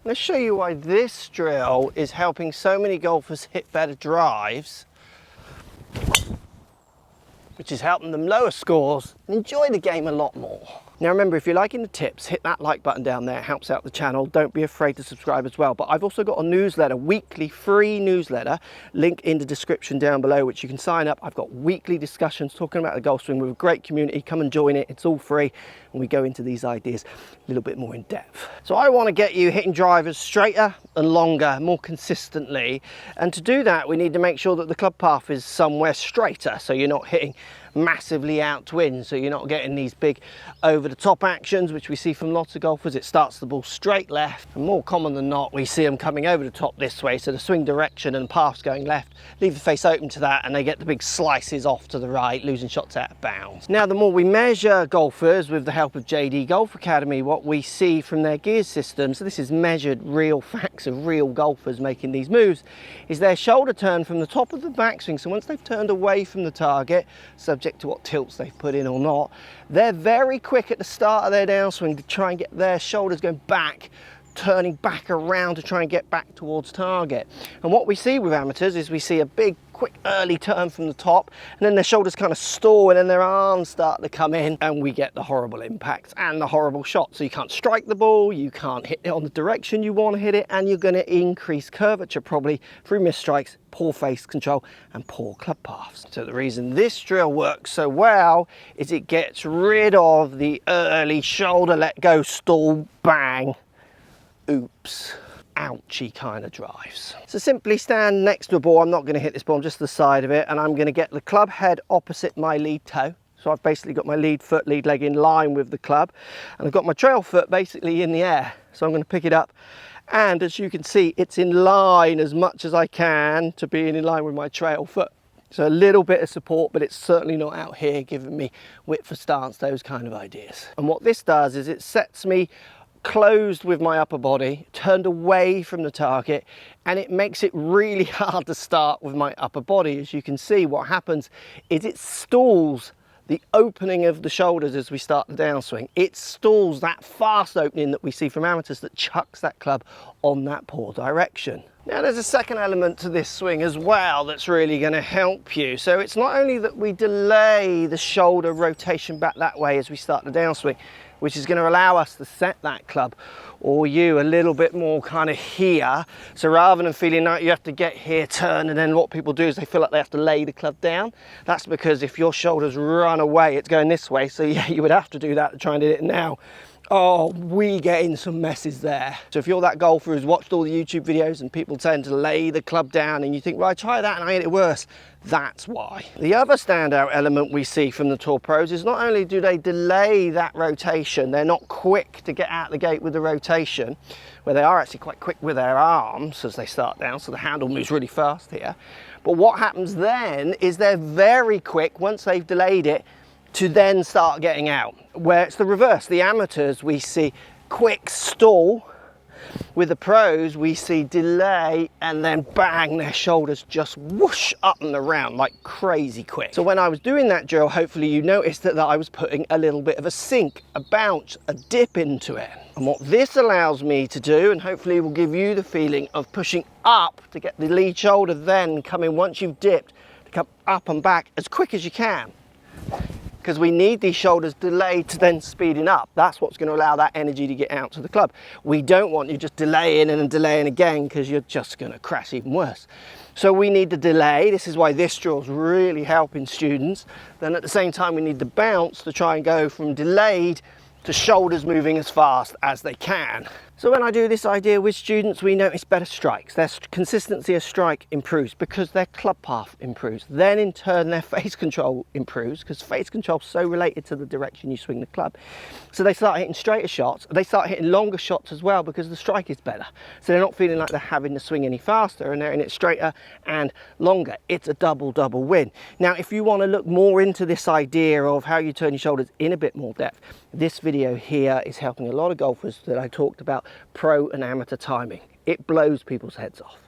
Let's show you why this drill is helping so many golfers hit better drives, which is helping them lower scores and enjoy the game a lot more. Now remember, if you're liking the tips, hit that like button down there, it helps out the channel. Don't be afraid to subscribe as well. But I've also got a newsletter, weekly free newsletter, link in the description down below, which you can sign up. I've got weekly discussions talking about the golf swing with a great community. Come and join it, it's all free. And we go into these ideas a little bit more in depth. So I want to get you hitting drivers straighter and longer, more consistently. And to do that, we need to make sure that the club path is somewhere straighter, so you're not hitting massively out to wind, so you're not getting these big over the top actions which we see from lots of golfers. It starts the ball straight left, and more common than not we see them coming over the top this way, so the swing direction and path's going left, leave the face open to that, and they get the big slices off to the right, losing shots out of bounds. Now the more we measure golfers with the help of JD Golf Academy, what we see from their gear system, so this is measured real facts of real golfers making these moves, is their shoulder turn from the top of the backswing. So once they've turned away from the target, subject to what tilts they've put in or not, they're very quick at the start of their downswing to try and get their shoulders going back, turning back around to try and get back towards target. And what we see with amateurs is we see a big quick early turn from the top, and then their shoulders kind of stall, and then their arms start to come in, and we get the horrible impacts and the horrible shots. So you can't strike the ball, you can't hit it on the direction you want to hit it, and you're going to increase curvature probably through missed strikes, poor face control and poor club paths. So the reason this drill works so well is it gets rid of the early shoulder let go, stall, bang, oops, ouchy kind of drives. So simply stand next to a ball. I'm not going to hit this ball, I'm just the side of it, and I'm going to get the club head opposite my lead toe. So I've basically got my lead foot, lead leg in line with the club, and I've got my trail foot basically in the air. So I'm going to pick it up, and as you can see, it's in line as much as I can to being in line with my trail foot. So a little bit of support, but it's certainly not out here giving me width for stance, those kind of ideas. And what this does is it sets me closed with my upper body, turned away from the target, and it makes it really hard to start with my upper body. As you can see, what happens is it stalls the opening of the shoulders as we start the downswing. It stalls that fast opening that we see from amateurs that chucks that club on that poor direction. Now there's a second element to this swing as well that's really going to help you. So it's not only that we delay the shoulder rotation back that way as we start the downswing, which is going to allow us to set that club or you a little bit more kind of here. So rather than feeling like you have to get here, turn, and then what people do is they feel like they have to lay the club down. That's because if your shoulders run away, it's going this way. So yeah, you would have to do that to try and do it now. Oh, we get in some messes there. So if you're that golfer who's watched all the YouTube videos and people tend to lay the club down and you think, well, I try that and I hit it worse, that's why. The other standout element we see from the Tour Pros is not only do they delay that rotation, they're not quick to get out the gate with the rotation, where they are actually quite quick with their arms as they start down, so the handle moves really fast here. But what happens then is they're very quick once they've delayed it to then start getting out, where it's the reverse. The amateurs we see quick stall, with the pros we see delay and then bang, their shoulders just whoosh up and around like crazy quick. So when I was doing that drill, hopefully you noticed that I was putting a little bit of a sink, a bounce, a dip into it. And what this allows me to do, and hopefully will give you the feeling of pushing up to get the lead shoulder then coming once you've dipped, to come up and back as quick as you can. Because we need these shoulders delayed to then speeding up. That's what's going to allow that energy to get out to the club. We don't want you just delaying and then delaying again, because you're just going to crash even worse. So we need the delay. This is why this drill is really helping students. Then at the same time, we need the bounce to try and go from delayed to shoulders moving as fast as they can. So when I do this idea with students, we notice better strikes. Their consistency of strike improves because their club path improves. Then in turn, their face control improves, because face control is so related to the direction you swing the club. So they start hitting straighter shots. They start hitting longer shots as well because the strike is better. So they're not feeling like they're having to swing any faster, and they're in it straighter and longer. It's a double win. Now, if you want to look more into this idea of how you turn your shoulders in a bit more depth, this video here is helping a lot of golfers that I talked about pro and amateur timing. It blows people's heads off.